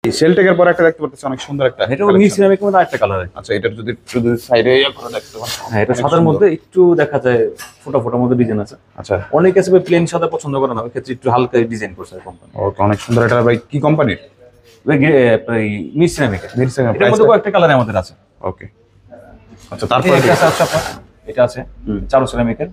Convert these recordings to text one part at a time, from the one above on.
শেলটেকের পর একটা দেখতে পাচ্ছি অনেক সুন্দর একটা, এটা মিক্স সিরামিকের মধ্যে আরেকটা কালার। আচ্ছা, এটা যদি শুধু সাইডে করে দেখতে পাচ্ছি। হ্যাঁ, এটা সাদার মধ্যে একটু দেখা যায় ফোটা ফোটার মধ্যে ডিজাইন আছে। আচ্ছা, অনেকে আছে প্লেন সাদা পছন্দ করে না, ওই ক্ষেত্রে একটু হালকা ডিজাইন করছে কোম্পানি। ওকে, অনেক সুন্দর। এটা ভাই কি কোম্পানির? Mix ceramic. এটার মধ্যে কয়েকটা কালার আমাদের আছে। ওকে, আচ্ছা, তারপর এটা আছে আপনার, এটা আছে চারু সিরামিকের।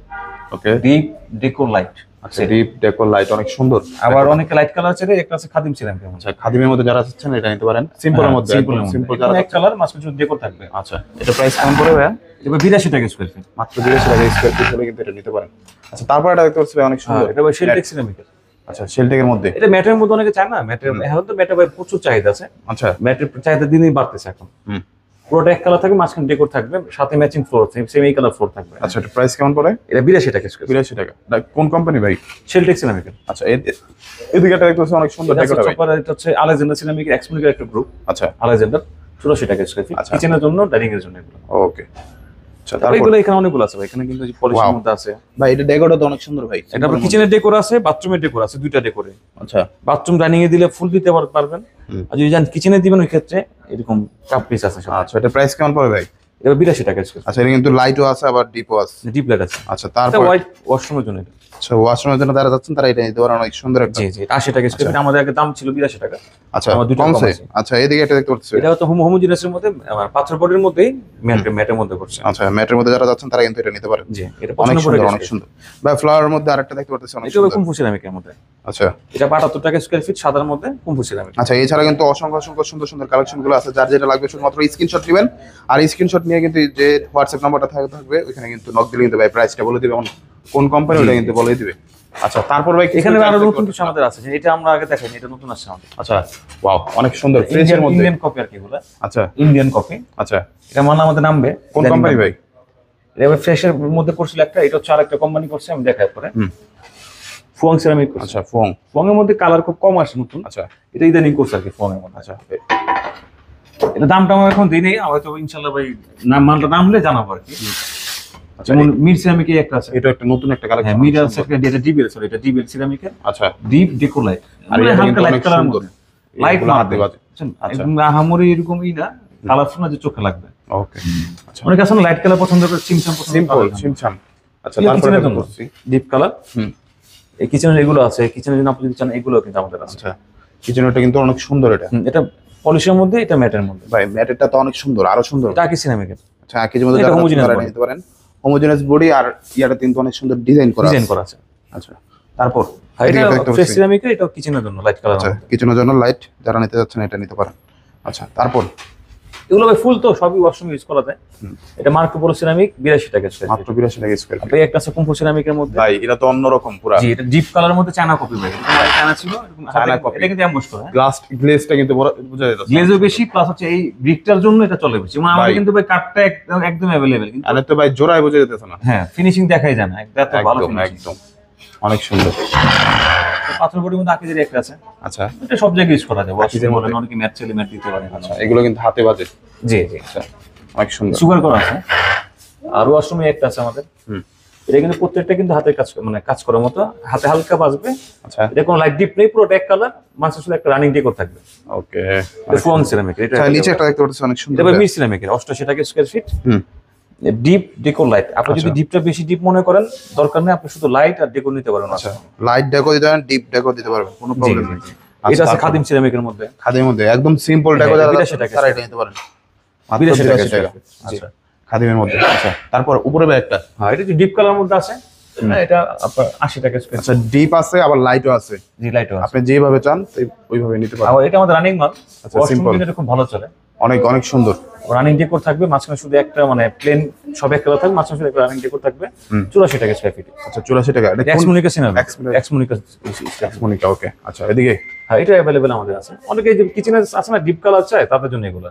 ওকে, ডিপ ডেকোর লাইট। আচ্ছা, ডিপ ডেকোর লাইট অনেক সুন্দর। আবার অনেক লাইট কালার আছে, একটা আছে খাদিম সিরামিকের। আচ্ছা, খাদিমের মধ্যে যারা চাচ্ছেন এটা নিতে পারেন। সিম্পলের মধ্যে, সিম্পল যারা এক কালার মাঝখানে শুধু ডেকোর থাকবে। আচ্ছা, এটা প্রাইস কেমন পড়বে ভাই? এটা 82 টাকা স্কয়ার ফিট। মাত্র 82 টাকা স্কয়ার ফিট হলে কিন্তু এটা নিতে পারেন। আচ্ছা, তারপর এটা দেখতে পাচ্ছি অনেক সুন্দর। এটা ভাই শেলটেক সিরামিকের। আচ্ছা, শেলটেকের মধ্যে এটা ম্যাটের মধ্যে অনেকে চায় না, ম্যাটের এখন তো ম্যাটের ভাই প্রচুর চাহিদা আছে। আচ্ছা, ম্যাটের চাহিদা দিনই বাড়তেছে এখন। পুরোটা এক কালার থাকবে, মাঝখানে ডেকোর থাকবে, সাথে ম্যাচিং ফ্লোর, সেম এই কালার ফ্লোর থাকবে। আচ্ছা, এটা প্রাইস কেমন পড়ে? এটা 82 টাকা স্কয়ার। 82 টাকা। কোন কোম্পানি ভাই? শেলটেক সিরামিকের। আচ্ছা, এদিকে একটা দেখতে পাচ্ছি অনেক সুন্দর ডেকোর ভাই। এটা হচ্ছে আলেকজান্ডার সিরামিকের এক্সমনিকের একটা গ্রুপ। আচ্ছা, আলেকজান্ডার 84 টাকা স্কয়ার ফিট, কিচেনের জন্য, ডাইনিং এর জন্য এগুলো। ওকে, আচ্ছা, তারপর এগুলো এখানে অনেকগুলো আছে ভাই, এখানে কিন্তু পলিশের মধ্যে আছে ভাই। এটা ডেকোরটা তো অনেক সুন্দর ভাই। এটা কিচেনের ডেকোর আছে, বাথরুমের ডেকোর আছে, দুইটা ডেকোরে। আচ্ছা, বাথরুম ডাইনিং এ দিলে ফুল দিতে পারবেন, আর যদি জান কিচেনে দিবেন ওই ক্ষেত্রে এরকম কাপ পিস আছে সব। আচ্ছা, এটা প্রাইস কেমন পড়বে ভাই? এটা 82 টাকা স্কয়ার। আচ্ছা, এটা কিন্তু লাইটও আছে আবার ডিপও আছে। ডিপ লাইট আছে। আচ্ছা, তারপর হোয়াইট ওয়াশরুমের জন্য। আচ্ছা, ওয়াশরুমের জন্য যারা যাচ্ছেন তারা এটা নিতে পারেন, অনেক সুন্দর একটা। জি জি, 80 টাকা স্কয়ার ফিট। আমাদের আগে দাম ছিল 82 টাকা। আচ্ছা, কমছে। আচ্ছা, এদিকে এটা দেখতে পাচ্ছি, এটা তো হোমোজিনিয়াসের মধ্যে, আমার পাথর বডির মধ্যেই ম্যাটের মধ্যে করছে। আচ্ছা, ম্যাটের মধ্যে যারা যাচ্ছেন তারা কিন্তু এটা নিতে পারেন। জি, এটা অনেক পছন্দ সুন্দর, করে অনেক সুন্দর ভাই। ফ্লাওয়ারের মধ্যে আরেকটা দেখতে পাচ্ছি অনেক এটা সুন্দর, কুম্ফু সিরামিকের মধ্যে। আচ্ছা, এটা 72 টাকা স্কয়ার ফিট, সাদার মধ্যে কুম্ফু সিরামিক। আচ্ছা, এছাড়া কিন্তু অসংখ্য অসংখ্য সুন্দর সুন্দর কালেকশন গুলো আছে। যার যেটা লাগবে শুধুমাত্র স্ক্রিনশট নেবেন, আর স্ক্রিনশট নিয়ে কিন্তু যে হোয়াটসঅ্যাপ নাম্বারটা থাকবে ওখানে কিন্তু নক দিলে কিন্তু ভাই প্রাইসটা বলে দিবে, কোন কোম্পানি ওটা কিন্তু বলে দিবে। আচ্ছা, তারপর ভাই এখানে আরো নতুন কিছু আমাদের আছে, এটা আমরা আগে দেখাইনি, এটা নতুন আসছে আমাদের। আচ্ছা, ওয়াও, অনেক সুন্দর ফ্রেশের মধ্যে ইন্ডিয়ান কপি আর কি বলে। আচ্ছা, ইন্ডিয়ান কপি। আচ্ছা, এটা মানে আমাদের নামবে। কোন কোম্পানি ভাই? এটা ফ্রেশের মধ্যে করছিল একটা, এটা হচ্ছে আরেকটা কোম্পানি করছে, আমি দেখাই পরে। ফুয়াং সিরামিক। আচ্ছা, ফুয়াং এর মধ্যে কালার খুব কম আসে নতুন। আচ্ছা, এটা ইদানিং করছে আর কি ফুয়াং এর মধ্যে। আচ্ছা, এটা দামটা আমি এখন দিই নেই, হয়তো ইনশাআল্লাহ ভাই মালটা নামলে জানাবো আর কি। যেমন মিড সিরামিক একটা আছে, এটা একটা নতুন একটা কালেকশন। হ্যাঁ, মিড আছে এটা ডিবিএল, সরি এটা ডিবিএল সিরামিকের। আচ্ছা, ডিপ ডেকো লাইট, আর এটা কিন্তু অনেক সুন্দর লাইট না হাতে বাজে। আচ্ছা, আহামরি এরকমই না, কালারফুল না যে চোখে লাগবে। ওকে, আচ্ছা, অনেক আছে লাইট কালার পছন্দ করে, সিমসাম পছন্দ, সিম্পল সিমসাম। আচ্ছা, তারপর এটা করছি ডিপ কালার। এই কিচেনের এগুলো আছে, কিচেনের জন্য আপনি যদি চান এগুলো কিন্তু আমাদের আছে। আচ্ছা, কিচেনটা কিন্তু অনেক সুন্দর। এটা পলিশের মধ্যে, এটা ম্যাটের মধ্যে ভাই। ম্যাটেরটা তো অনেক সুন্দর, আরো সুন্দর। এটা কি সিরামিকের। আচ্ছা, একই মধ্যে যারা নিতে পারেন, হোমোজেনাস বডি, আর ইয়াটা কিন্তু অনেক সুন্দর ডিজাইন করা আছে। আচ্ছা, তারপর এটা ফ্রেশ সিরামিকের, এটা কিচেনের জন্য লাইট কালার। আচ্ছা, কিচেনের জন্য লাইট যারা নিতে যাচ্ছেন এটা নিতে পারেন। আচ্ছা, তারপর এগুলো ভাই ফুল তো সবই ওয়াশরুমে ইউজ করা যায়। এটা মার্কো পোলো সিরামিক, 82 টাকা স্কয়ার, মাত্র 82 টাকা স্কয়ার ফিট। ভাই একটা আছে কুম্ফু সিরামিকের মধ্যে ভাই, এটা তো অন্যরকম পুরা। জি, এটা ডিপ কালারের মধ্যে চায়না কপি ভাই। চায়না ছিল, চায়না কপি। এটা কিন্তু এমবস করা। গ্লেজটা কিন্তু বোঝা যাচ্ছে, গ্লেজও বেশি, প্লাস হচ্ছে এই ব্রিকটার জন্য এটা চলে বেশি। মানে আমাদের কিন্তু ভাই কাঠটা একদম अवेलेबल, কিন্তু আরে তো ভাই জোড়ায় বোঝা যাচ্ছে না। হ্যাঁ, ফিনিশিং দেখাই যায় না, এত ভালো ফিনিশিং। একদম অনেক সুন্দর। পাথর বডির মধ্যে আকিজের একটা আছে। আচ্ছা, এটা সব জায়গায় ইউজ করা যায়, ওয়াশরুমে বলেন, অনেকে ম্যাট চাইলে ম্যাট দিতে পারে। আচ্ছা, এগুলো কিন্তু হাতে বাজে। জি জি, আচ্ছা, অনেক সুন্দর। সুগার করা আছে। আর ওয়াশরুমে একটা আছে আমাদের। এটা কিন্তু প্রত্যেকটা কিন্তু হাতে কাজ করার মতো, হাতে হালকা বাজবে। আচ্ছা, এটা কোনো লাইট ডিপ নেই, পুরো এক কালার, মাঝে শুধু একটা রানিং ডেকোর থাকবে। ওকে, এটা ফুয়াং সিরামিক। এটা নিচে একটা দেখতে পাচ্ছেন অনেক সুন্দর। এটা মিড সিরামিকের 88 টাকা square feet. Deep decor light. আপনি যদি ডিপটা বেশি ডিপ মনে করেন, দরকার নেই, আপনি শুধু লাইট আর ডেকোর নিতে পারেন। আচ্ছা, লাইট ডেকো দিতে পারেন, ডিপ ডেকো দিতে পারবেন, কোনো প্রবলেম নেই। এটা আছে খাদিম সিরামিকের মধ্যে। খাদিমের মধ্যে একদম সিম্পল ডেকো যারা তারা এটা নিতে পারেন, মাত্র 82 টাকা। আচ্ছা, খাদিমের মধ্যে। আচ্ছা, তারপর উপরে একটা, হ্যাঁ, এটা ডিপ কালার মধ্যে আছে, এটা আপনার 80 টাকা স্কয়ার। আচ্ছা, ডিপ আছে আবার লাইটও আছে। জি, লাইটও আছে, আপনি যেভাবে চান ওইভাবে নিতে পারেন। আর এটা আমাদের রানিং মাল। আচ্ছা, সিম্পল, এটা খুব ভালো চলে, অনেক অনেক সুন্দর। রানিং ডেকোর থাকবে, মাঝখানে শুধু একটা মানে প্লেন সব এক কালার থাকবে, মাঝখানে শুধু একটা রানিং ডেকোর থাকবে। 84 টাকা স্কয়ার ফিট। আচ্ছা, 84 টাকা। এটা এক্সমনিকা সিনামি, এক্সমনিকা। ওকে, আচ্ছা, এদিকে হ্যাঁ, এটা अवेलेबल আমাদের আছে। অনেকে যে কিচেনে আছে না ডিপ কালার চায়, তাদের জন্য এগুলো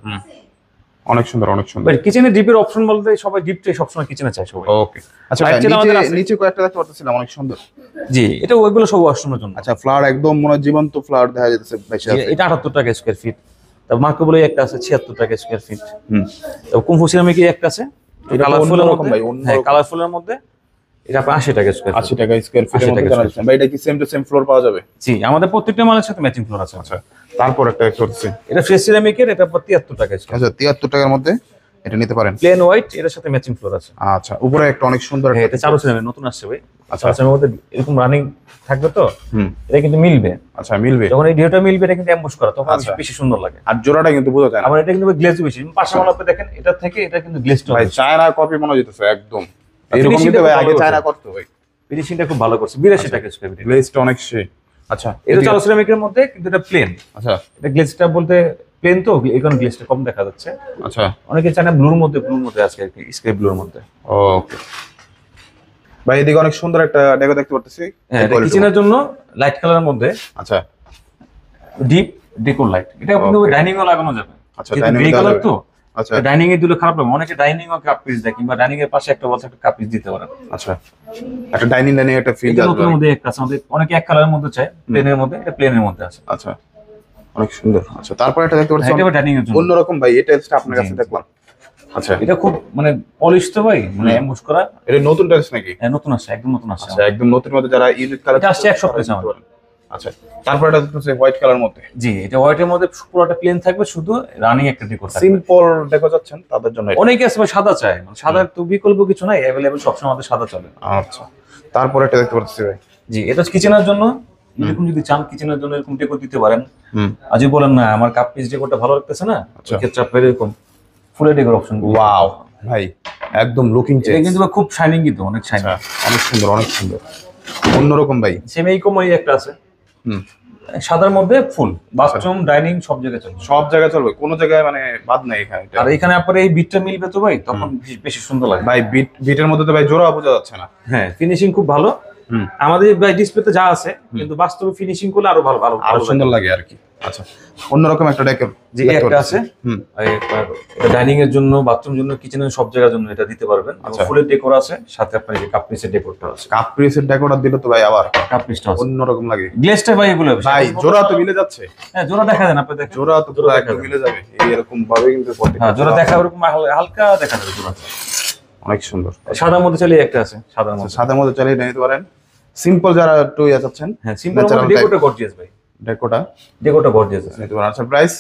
অনেক সুন্দর, অনেক সুন্দর। ভাই কিচেনে ডিপের অপশন বলতে সবাই ডিপটাই সবসময় কিচেনে চায় সবাই। ওকে, আচ্ছা, নিচে কয়েকটা দেখতে পাচ্ছিলাম অনেক সুন্দর। জি, এটা ওইগুলো সব ওয়াশরুমের জন্য। আচ্ছা, ফ্লাওয়ার একদম মনে জীবন্ত ফ্লাওয়ার দেখা যাচ্ছে বেশি আছে। এটা 78 টাকা স্কয়ার ফিট। তারপর মার্কো বলে একটা আছে 76 টাকা স্কয়ার ফিট। তারপর কুম্ফু সিরামিক একটা আছে, কালারফুল এর মধ্যে। হ্যাঁ, কালারফুল এর মধ্যে এটা আপনার 80 টাকা স্কয়ার 80 টাকা স্কয়ার ফিটের 80 মধ্যে টাকা জানাচ্ছেন ভাই, এটা কি সেম টু সেম ফ্লোর পাওয়া যাবে? জি, আমাদের প্রত্যেকটা মালের সাথে ম্যাচিং ফ্লোর আছে। আচ্ছা, তারপর একটা করছি, এটা ফ্রেশ সিরামিকের, এটা আপনার 73 টাকা স্কয়ার। আচ্ছা 73 টাকার মধ্যে এটা নিতে পারেন। প্লেন হোয়াইট, এটার সাথে ম্যাচিং ফ্লোর আছে। আচ্ছা, উপরে একটা অনেক সুন্দর হ্যাঁ, একটা এটা চালু সিরামিক নতুন আসছে ভাই। আচ্ছা। চালু সিরামিকের মধ্যে এরকম রানিং থাকবে তো, হুম, এটা কিন্তু মিলবে। আচ্ছা মিলবে। যখন এই ডিওটা মিলবে এটা কিন্তু অ্যাম্বুশ করা, তখন আচ্ছা। বেশি সুন্দর লাগে। আর জোড়াটা কিন্তু বোঝা যায় না আবার এটা কিন্তু গ্লেজ বেশি। পাশের মাল আপনি দেখেন, এটা থেকে এটা কিন্তু গ্লেজটা ভাই, চায়না কপি মনে হইতেছে একদম এরকম, finishing কিন্তু টা ভাই খুব আগে ভালো চায়না করছে। করতো ভাই। ফিনিশিংটা খুব ভালো করছে। 82 টাকা স্কয়ার ফিট। গ্লেজটা অনেক সেই। আচ্ছা, এটা চালু সিরামিকের মধ্যে, কিন্তু এটা প্লেন। আচ্ছা এটা গ্লেজটা বলতে প্লেন তো, এই কারণে গ্লেজটা কম দেখা যাচ্ছে। আচ্ছা, অনেকে চায় না ব্লুর মধ্যে আছে আর কি, স্কাই ব্লুর মধ্যে। ওকে ভাই, এদিকে অনেক সুন্দর একটা ডেকো দেখতে পারতেছি। হ্যাঁ, এটা কিচেনের জন্য লাইট কালারের মধ্যে আচ্ছা ডিপ ডেকোর লাইট। এটা কিন্তু Okay. ডাইনিং এ লাগানো যাবে। আচ্ছা, যেহেতু ডাইনিং গ্রে কালার তো, আচ্ছা ডাইনিং এ দিলে খারাপ লাগে। অনেকে ডাইনিং ও কাপ পিস দেয়, কিংবা ডাইনিং এর পাশে একটা বলছে একটা কাপ পিস দিতে পারেন। আচ্ছা, একটা ডাইনিং একটা ফিল এটা আসবে। নতুন মধ্যে একটা আছে আমাদের, অনেকে এক কালারের মধ্যে চায়, প্লেনের মধ্যে, এটা প্লেনের মধ্যে আছে। আচ্ছা, অনেক সুন্দর। আচ্ছা, তারপর একটা দেখতে পাচ্ছি এটা ডাইনিং এর জন্য অন্যরকম ভাই, এটা আপনার কাছে জি। দেখলাম। আচ্ছা, এটা খুব মানে পলিশ তো ভাই, মানে এমবস করা। এটা নতুন টাইলস নাকি? হ্যাঁ, নতুন আসছে, একদম নতুন আসছে। আচ্ছা, একদম নতুন মধ্যে যারা ইউনিক কালার, এটা আসছে এক সপ্তাহ হয়েছে আমার। আচ্ছা, তারপর এটা দেখতেছি হোয়াইট কালার মধ্যে। জি, এটা হোয়াইটের মধ্যে পুরোটা প্লেন থাকবে, শুধু রানিং একটা ডেকোর থাকবে। সিম্পল দেখো যাচ্ছেন তাদের জন্য এটা। অনেকে আছে ভাই সাদা চায়, মানে সাদা তো বিকল্প কিছু নাই, অ্যাভেলেবল সবসময় আমাদের সাদা চলে। আচ্ছা, তারপর এটা দেখতে পাচ্ছি ভাই। জি, এটা কিচেনের জন্য, এরকম যদি চান কিচেনের জন্য এরকম ডেকোর দিতে পারেন। হুম, আজ বলেন না আমার কাপ পিস ডেকোরটা ভালো লাগতেছে না, আচ্ছা। ক্ষেত্রে আপনার এরকম ফুলের ডেকোর অপশন। ওয়াও ভাই, একদম লুকিং এটা চেঞ্জ। কিন্তু ভাই খুব শাইনিং, কিন্তু অনেক শাইনিং। আচ্ছা, অনেক সুন্দর, অনেক সুন্দর, অন্যরকম ভাই। সেম এই কমই একটা আছে, হুম, সাদার মধ্যে ফুল, বাথরুম ডাইনিং সব জায়গায় চলবে। সব জায়গায় চলবে, কোনো জায়গায় মানে বাদ নাই এখানে এটা। আর এখানে আপনার এই বিটটা মিলবে তো ভাই, তখন বেশি সুন্দর লাগে। ভাই বিটের মধ্যে তো ভাই জোড়া বোঝা যাচ্ছে না। হ্যাঁ, ফিনিশিং খুব ভালো। হুম, আমাদের ডিসপ্লেতে যা আছে, কিন্তু বাস্তবে ফিনিশিং করলে আরো ভালো ভালো আরো ভালো সুন্দর লাগে আর কি। আচ্ছা, অন্যরকম একটা ডেকোর যে একটা আছে। হুম, এটা ডাইনিং এর জন্য, বাথরুম জন্য, কিচেনের সব জায়গার জন্য এটা দিতে পারবেন। আচ্ছা। ফুলের ডেকোর আছে, সাথে আপনার এই কাপ পিসের ডেকোরটা আছে। কাপ পিসের ডেকোরটা দিলে তো ভাই আবার কাপ পিসটা আছে, অন্যরকম লাগে গ্লেজটা ভাই এগুলো ভাই। জোড়া তো মিলে যাচ্ছে, হ্যাঁ, জোড়া দেখা যায় না আপনি দেখেন। জোড়া তো পুরো জোড়া একদম দেখা মিলে যাবে এরকম ভাবে, কিন্তু হ্যাঁ, জোড়া দেখা ওরকম হালকা দেখা যাবে জোড়া। অনেক সুন্দর। সাদার মধ্যে চলে একটা আছে, সাদার আচ্ছা, মধ্যে। সাদার মধ্যে চালিয়ে নিতে পারেন। সিম্পল যারা একটু ইয়ে চাচ্ছেন, হ্যাঁ, সিম্পল Natural ডেকোরটা গর্জিয়াস ভাই, ডেকোরটা ডেকোরটা গর্জিয়াস আছে। নিতে পারেন। আচ্ছা, প্রাইস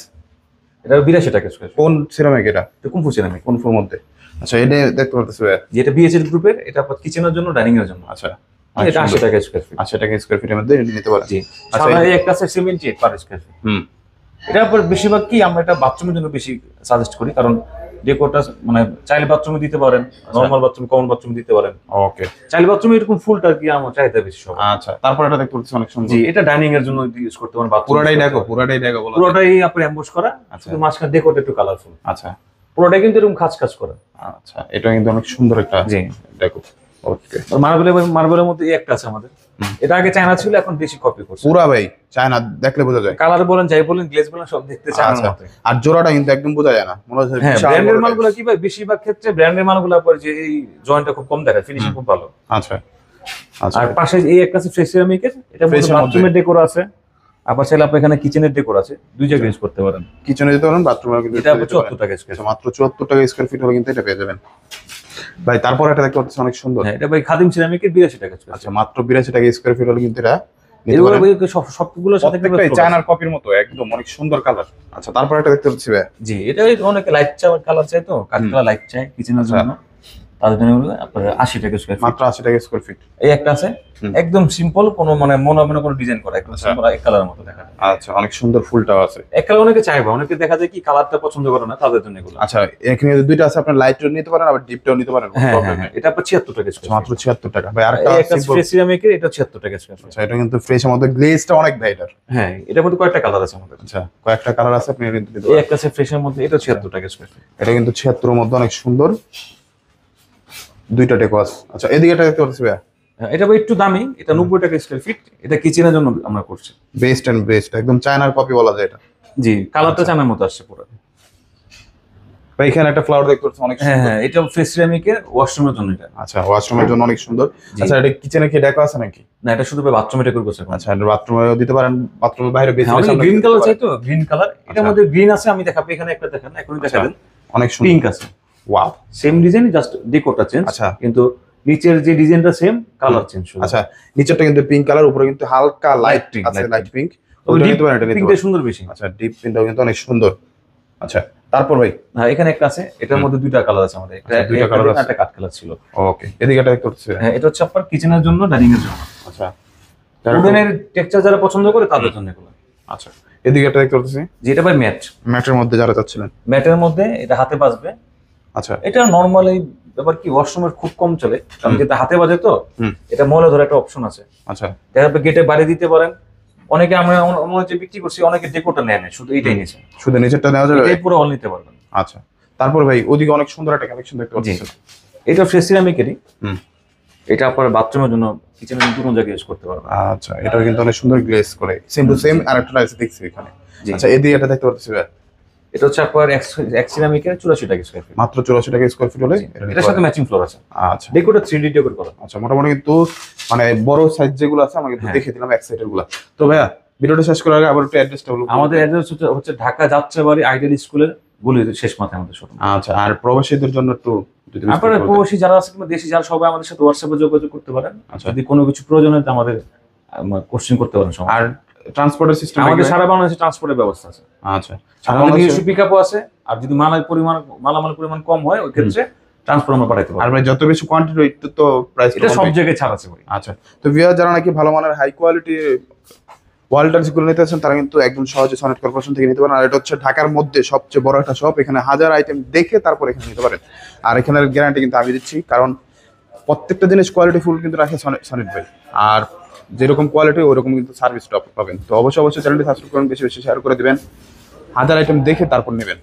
এটা 82 টাকা স্কয়ার ফিট। কোন সিরামিক এটা? এটা কুমফু সিরামিক। কোন ফুর মধ্যে? আচ্ছা, এটা দেখতে পারতেছি ভাই। যেটা বিএচএল গ্রুপের, এটা আপনার কিচেনের জন্য, ডাইনিং এর জন্য। আচ্ছা, এটা 80 টাকা স্কয়ার ফিট। 80 টাকা স্কয়ার ফিটের মধ্যে নিতে পারেন। জি, আচ্ছা, সাদা এই একটা আছে 78 পার স্কয়ার ফিট। হুম, এটা আপনার বেশিরভাগ কি আমরা এটা বাথরুমের জন্য বেশি সাজেস্ট করি, কারণ ডেকোরটা মানে চাইলে বাথরুমে দিতে পারেন, নরমাল বাথরুম, কমন বাথরুমে দিতে পারেন। ওকে। চাইলে বাথরুমে এরকম ফুলটা কি আমার চাহিদা বেশি সব। আচ্ছা, তারপর এটা দেখতে পাচ্ছি অনেক সুন্দর। জি, এটা ডাইনিং এর জন্য ইউজ করতে পারেন, বাথরুম পুরাটাই দেখো, পুরাটাই দেখো বলা যায়। পুরোটাই আপনার এমবোস করা, শুধু মাঝখানে ডেকোরটা একটু কালারফুল। আচ্ছা, পুরোটাই কিন্তু এরকম খাঁজ খাঁজ করা। আচ্ছা, এটা কিন্তু অনেক সুন্দর একটা জি, দেখো। ওকে, মার্বেলের মধ্যে এই একটা আছে আমাদের। এটা আগে চায়না ছিল, এখন বেশি কপি করছে। পুরা ভাই চায়না দেখলে বোঝা যায়। কালার বলেন, যাই বলেন, গ্লেজ বলেন, সব দেখতে চায়নার আচ্ছা, মতো। আর জোড়াটা কিন্তু একদম বোঝা যায় না, মনে হচ্ছে হ্যাঁ, বিশাল ব্র্যান্ডের বড় মালগুলো tiles। কি ভাই, বেশিরভাগ ক্ষেত্রে ব্র্যান্ডের মালগুলো পরে যে এই জয়েন্টটা খুব কম দেখায়, ফিনিশিং খুব ভালো। আচ্ছা, আচ্ছা, আর পাশে এই একটা আছে ফ্রেশ সিরামিকের, এটা Fresh এর বাথরুমের ডেকোর আছে। আবার চাইলে আপনি এখানে কিচেনের ডেকোর আছে, দুই জায়গায় ইউজ করতে পারেন। কিচেনে যেতে পারেন, বাথরুমে কিন্তু এটা যেতে পারেন। 74 টাকা স্কয়ার। আচ্ছা, মাত্র 74 টাকা স্কয়ার ফিট হলে কিন্তু এটা পেয়ে যাবেন ভাই। তারপর এটা দেখতে পাচ্ছি অনেক সুন্দর। হ্যাঁ, এটা ভাই খাদিম সিরামিকের 82 টাকা স্কয়ার। আচ্ছা, মাত্র 82 টাকা স্কয়ার ফিট হলে কিন্তু এটা নিতে এগুলো পারেন। ভাই সবগুলোর সাথে কিন্তু প্রত্যেকটাই floor চায়নার কপির মতো একদম, অনেক সুন্দর কালার। আচ্ছা, তারপর এটা দেখতে পাচ্ছি ভাই। আছে। জি, এটা অনেকে লাইট কালার চাই তো, কাঠ কালার লাইট চাই কিচেনের জন্য, তাদের জন্য আপনার 80 টাকা স্কয়ার ফিট। মাত্র 80 টাকা স্কয়ার ফিট। এই একটা আছে, একদম সিম্পল, কোনো মানে মনে হবে না কোনো ডিজাইন করা, একদম সিম্পল এক কালারের মতো দেখা যায়। আচ্ছা, অনেক সুন্দর ফুলটাও আছে। এক কালার অনেকে চাইবে, অনেকে দেখা যায় কি কালারটা পছন্দ করে না, তাদের জন্য এগুলো। আচ্ছা, এখানে দুইটা আছে, আপনার লাইটও নিতে পারেন, আবার ডিপটাও নিতে পারেন, কোনো হ্যাঁ, প্রবলেম হ্যাঁ, নেই। এটা আপনার 76 টাকা স্কয়ার। মাত্র 76 টাকা ভাই। আরেকটা এই একটা সিম্পল। ফ্রেশ সিরামিকের, এটা 76 টাকা স্কয়ার। আচ্ছা, এটা কিন্তু ফ্রেশের মধ্যে গ্লেজটা অনেক ব্রাইটার। হ্যাঁ, এটার মধ্যে কয়েকটা কালার আছে আমাদের। আচ্ছা, কয়েকটা কালার আছে, আপনি কিন্তু নিতে এই পারেন। একটা আছে ফ্রেশের মধ্যে, এটা 76 টাকা স্কয়ার। এটা কিন্তু 76 এর মধ্যে অনেক সুন্দর, দুইটা ডেকো আছে। আচ্ছা, এদিকে এটা দেখতে পাচ্ছি ভাই, এটা ভাই একটু দামি, এটা 90 টাকা স্কয়ার ফিট। এটা কিচেনের জন্য আমরা করছি। বেস্ট এন্ড বেস্ট, একদম চায়নার কপি বলা যায় এটা জি, কালারটা চায়নার মতো আসছে পুরো। ভাই। এখানে একটা ফ্লাওয়ার দেখতে পাচ্ছি অনেক হ্যাঁ, সুন্দর। হ্যাঁ, এটা ফ্রেশ সিরামিকের ওয়াশরুমের জন্য এটা। আচ্ছা, ওয়াশরুমের জন্য অনেক সুন্দর। আচ্ছা, এটা কিচেনে কি ডেকো আছে নাকি? না, এটা শুধু বাথরুমে ডেকোর করছে। আচ্ছা, এটা বাথরুমেও দিতে পারেন, বাথরুমের বাইরে বেশি গ্রিন কালার চাই তো, গ্রিন কালার। এটার আচ্ছা। মধ্যে গ্রিন আছে, আমি দেখাবো, এখানে একটা দেখান, এখনই দেখা দেন। অনেক সুন্দর। পিঙ্ক আছে, ওয়াও, সেম ডিজাইন, জাস্ট ডেকোরটা চেঞ্জ। আচ্ছা। কিন্তু নিচের যে ডিজাইনটা সেম, কালার চেঞ্জ হবে। আচ্ছা, নিচেরটা কিন্তু পিঙ্ক কালার, উপরে কিন্তু হালকা লাইট pink, আছে, light লাইট পিঙ্ক। ওই ডিপ পিঙ্কটা সুন্দর বেশি। আচ্ছা, ডিপ পিঙ্কটাও কিন্তু অনেক সুন্দর। আচ্ছা, তারপর ভাই হ্যাঁ, এখানে একটা আছে, এটার মধ্যে দুইটা কালার আছে আমাদের, একটা দুইটা colour আছে। একটা কাট কালার ছিল। ওকে, এদিকে এটা দেখতে পাচ্ছি। হ্যাঁ, এটা হচ্ছে আপনার কিচেনের জন্য, ডাইনিং এর জন্য। আচ্ছা, উডেনের টেক্সচার যারা পছন্দ করে তাদের জন্য এগুলো। আচ্ছা, এদিকে এটা দেখতে পাচ্ছি, যেটা ভাই ম্যাট, ম্যাটের মধ্যে যারা চাচ্ছিলেন। ম্যাটের মধ্যে এটা হাতে বাজবে। আচ্ছা, এটা নরমালি ব্যাপার কি ওয়াশরুমের খুব কম চলে, কারণ যেটা হাতে বাজে তো, হুম। এটা ময়লা ধরে একটা অপশন আছে। আচ্ছা, দেখা যাবে গেটে বাড়ি দিতে পারেন। অনেকে আমরা মনে হচ্ছে বিক্রি করছি, অনেকে ডেকোটা নেয় না, শুধু এইটাই নিয়েছে। শুধু নিচেরটা নেওয়া যাবে? এটাই পুরো অল নিতে পারবেন। আচ্ছা, তারপর ভাই ওদিকে অনেক সুন্দর একটা কালেকশন দেখতে জি, পাচ্ছি। এটা ফ্রেশ সিরামিকেরই। হুম। এটা আপনার বাথরুমের জন্য, কিচেনের দুটো জায়গায় ইউজ করতে পারবেন। আচ্ছা, এটা কিন্তু অনেক সুন্দর গ্লেজ করে, সেম টু সেম আরেকটা আছে দেখছি এখানে। জি। আচ্ছা, এদিকে এটা দেখতে পাচ্ছি ভাই, এটা হচ্ছে আপনার এক সিরামিকের 84 টাকা স্কয়ার ফিট। মাত্র 84 টাকা স্কয়ার ফিট হলে এটা নিতে এটার সাথে পারেন। ম্যাচিং ফ্লোর আছে। আচ্ছা, ডেকোটা 3D ডেকোর করা। আচ্ছা, মোটামুটি কিন্তু মানে বড় সাইজ যেগুলো আছে আমরা কিন্তু হ্যাঁ। দেখে দিলাম এক সাইডের গুলা। তো ভাইয়া ভিডিওটা শেষ করার আগে আবার একটু অ্যাড্রেসটা বলুন। আমাদের অ্যাড্রেস হচ্ছে ঢাকা যাত্রাবাড়ি আইডিয়াল স্কুলের গলির শেষ মাথায় আমাদের শোরুম। আচ্ছা, আর প্রবাসীদের জন্য একটু যদি আপনারা বিস্তারিত বলতেন। প্রবাসী যারা আছে কিংবা দেশি যারা, সবাই আমাদের সাথে হোয়াটসঅ্যাপে যোগাযোগ করতে পারেন। আচ্ছা। যদি কোনো কিছু প্রয়োজন হয় তো আমাদের কোশ্চেন করতে পারেন। আর ট্রান্সপোর্টের সিস্টেম আমাদের সারা বাংলাদেশে ট্রান্সপোর্টের ব্যবস্থা আছে। আচ্ছা, আমাদের নিজস্ব পিকআপও আছে। আর যদি মালামালের পরিমাণ কম হয়, ওই ক্ষেত্রে ট্রান্সপোর্ট আমরা পাঠাইতে আর পারি। ভাই যত বেশি কোয়ান্টিটি একটু তো প্রাইস এটা সব জায়গায় ছাড় আছে ভাই। আচ্ছা, তো ভিউয়ার যারা নাকি ভালো মানের হাই কোয়ালিটি ওয়াল টাইলস গুলো নিতে আছেন, তারা কিন্তু একদম সহজে সনেট কর্পোরেশন থেকে নিতে পারেন। আর এটা হচ্ছে ঢাকার মধ্যে সবচেয়ে বড় একটা শপ, এখানে হাজার আইটেম দেখে তারপর এখানে নিতে পারেন। আর এখানের গ্যারান্টি কিন্তু আমি দিচ্ছি, কারণ প্রত্যেকটা জিনিস কোয়ালিটি ফুল কিন্তু রাখে সনেট ভাই। আর যেরকম কোয়ালিটি ওরকম কিন্তু সার্ভিস টপ পাবেন। তো অবশ্যই চ্যানেলটি সাবস্ক্রাইব করুন, বেশি বেশি শেয়ার করে দিবেন, হাজার আইটেম দেখে তারপর নেবেন।